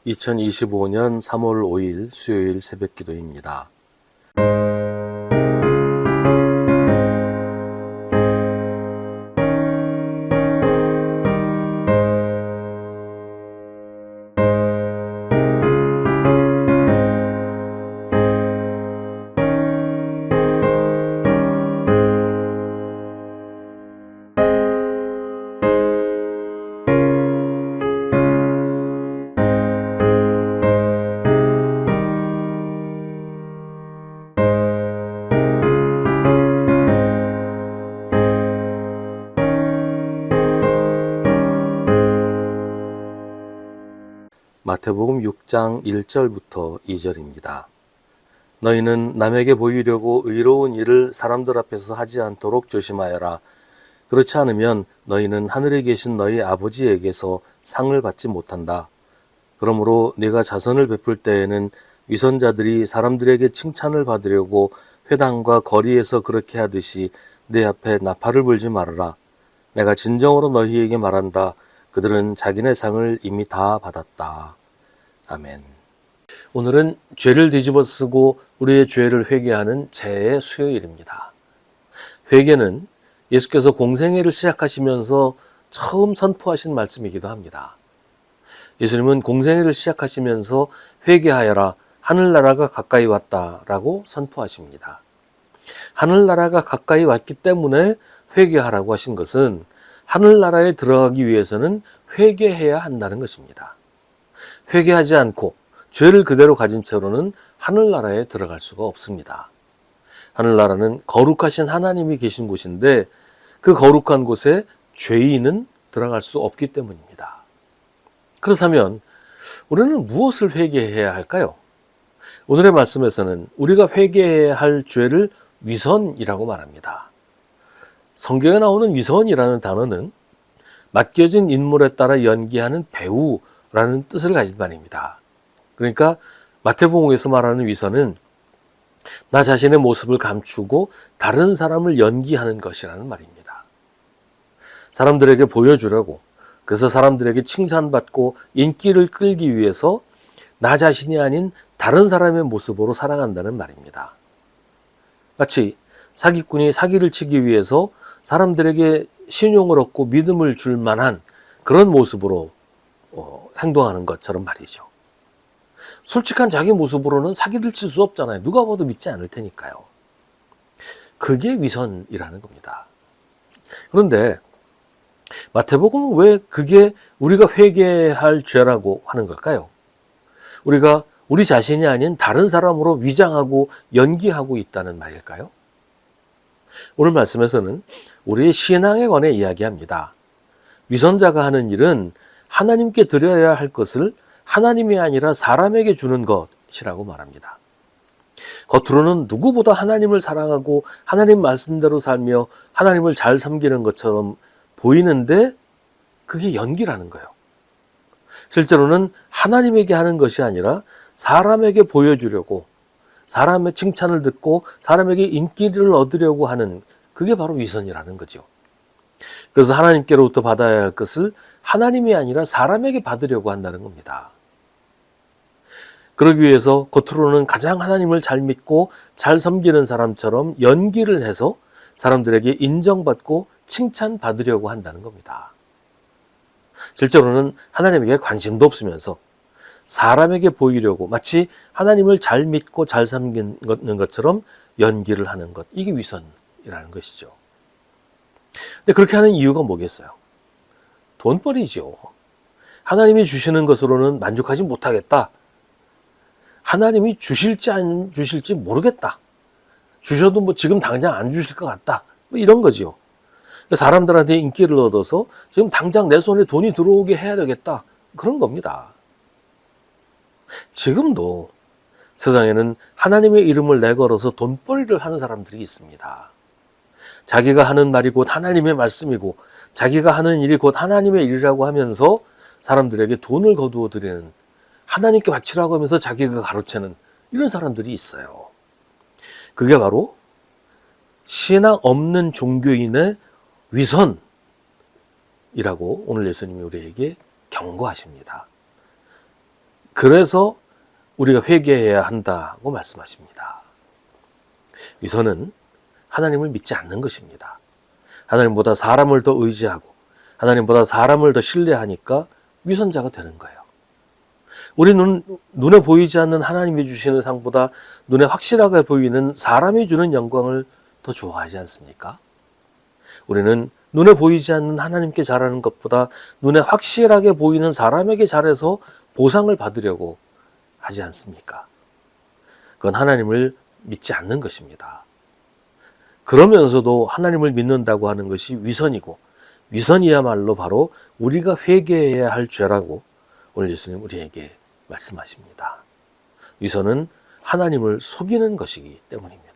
2025년 3월 5일 수요일 새벽 기도입니다. 마태복음 6장 1절부터 2절입니다. 너희는 남에게 보이려고 의로운 일을 사람들 앞에서 하지 않도록 조심하여라. 그렇지 않으면 너희는 하늘에 계신 너희 아버지에게서 상을 받지 못한다. 그러므로 네가 자선을 베풀 때에는 위선자들이 사람들에게 칭찬을 받으려고 회당과 거리에서 그렇게 하듯이 내 앞에 나팔을 불지 말아라. 내가 진정으로 너희에게 말한다. 그들은 자기네 상을 이미 다 받았다. 아멘. 오늘은 죄를 뒤집어쓰고 우리의 죄를 회개하는 재의 수요일입니다. 회개는 예수께서 공생애를 시작하시면서 처음 선포하신 말씀이기도 합니다. 예수님은 공생애를 시작하시면서 회개하여라, 하늘나라가 가까이 왔다라고 선포하십니다. 하늘나라가 가까이 왔기 때문에 회개하라고 하신 것은 하늘나라에 들어가기 위해서는 회개해야 한다는 것입니다. 회개하지 않고 죄를 그대로 가진 채로는 하늘나라에 들어갈 수가 없습니다. 하늘나라는 거룩하신 하나님이 계신 곳인데 그 거룩한 곳에 죄인은 들어갈 수 없기 때문입니다. 그렇다면 우리는 무엇을 회개해야 할까요? 오늘의 말씀에서는 우리가 회개해야 할 죄를 위선이라고 말합니다. 성경에 나오는 위선이라는 단어는 맡겨진 인물에 따라 연기하는 배우라는 뜻을 가진 말입니다. 그러니까 마태복음에서 말하는 위선은 나 자신의 모습을 감추고 다른 사람을 연기하는 것이라는 말입니다. 사람들에게 보여주려고, 그래서 사람들에게 칭찬받고 인기를 끌기 위해서 나 자신이 아닌 다른 사람의 모습으로 살아간다는 말입니다. 마치 사기꾼이 사기를 치기 위해서 사람들에게 신용을 얻고 믿음을 줄 만한 그런 모습으로 행동하는 것처럼 말이죠. 솔직한 자기 모습으로는 사기를 칠 수 없잖아요. 누가 봐도 믿지 않을 테니까요. 그게 위선이라는 겁니다. 그런데 마태복음은 왜 그게 우리가 회개할 죄라고 하는 걸까요? 우리가 우리 자신이 아닌 다른 사람으로 위장하고 연기하고 있다는 말일까요? 오늘 말씀에서는 우리의 신앙에 관해 이야기합니다. 위선자가 하는 일은 하나님께 드려야 할 것을 하나님이 아니라 사람에게 주는 것이라고 말합니다. 겉으로는 누구보다 하나님을 사랑하고 하나님 말씀대로 살며 하나님을 잘 섬기는 것처럼 보이는데 그게 연기라는 거예요. 실제로는 하나님에게 하는 것이 아니라 사람에게 보여주려고, 사람의 칭찬을 듣고 사람에게 인기를 얻으려고 하는, 그게 바로 위선이라는 거죠. 그래서 하나님께로부터 받아야 할 것을 하나님이 아니라 사람에게 받으려고 한다는 겁니다. 그러기 위해서 겉으로는 가장 하나님을 잘 믿고 잘 섬기는 사람처럼 연기를 해서 사람들에게 인정받고 칭찬받으려고 한다는 겁니다. 실제로는 하나님에게 관심도 없으면서 사람에게 보이려고 마치 하나님을 잘 믿고 잘 섬기는 것처럼 연기를 하는 것, 이게 위선이라는 것이죠. 근데 그렇게 하는 이유가 뭐겠어요? 돈벌이죠. 하나님이 주시는 것으로는 만족하지 못하겠다. 하나님이 주실지 안 주실지 모르겠다. 주셔도 뭐 지금 당장 안 주실 것 같다. 뭐 이런 거죠. 사람들한테 인기를 얻어서 지금 당장 내 손에 돈이 들어오게 해야 되겠다. 그런 겁니다. 지금도 세상에는 하나님의 이름을 내걸어서 돈벌이를 하는 사람들이 있습니다. 자기가 하는 말이 곧 하나님의 말씀이고 자기가 하는 일이 곧 하나님의 일이라고 하면서 사람들에게 돈을 거두어 드리는, 하나님께 바치라고 하면서 자기가 가로채는 이런 사람들이 있어요. 그게 바로 신앙 없는 종교인의 위선이라고 오늘 예수님이 우리에게 경고하십니다. 그래서 우리가 회개해야 한다고 말씀하십니다. 위선은 하나님을 믿지 않는 것입니다. 하나님보다 사람을 더 의지하고 하나님보다 사람을 더 신뢰하니까 위선자가 되는 거예요. 우리는 눈에 보이지 않는 하나님이 주시는 상보다 눈에 확실하게 보이는 사람이 주는 영광을 더 좋아하지 않습니까? 우리는 눈에 보이지 않는 하나님께 잘하는 것보다 눈에 확실하게 보이는 사람에게 잘해서 보상을 받으려고 하지 않습니까? 그건 하나님을 믿지 않는 것입니다. 그러면서도 하나님을 믿는다고 하는 것이 위선이고 위선이야말로 바로 우리가 회개해야 할 죄라고 오늘 예수님 우리에게 말씀하십니다. 위선은 하나님을 속이는 것이기 때문입니다.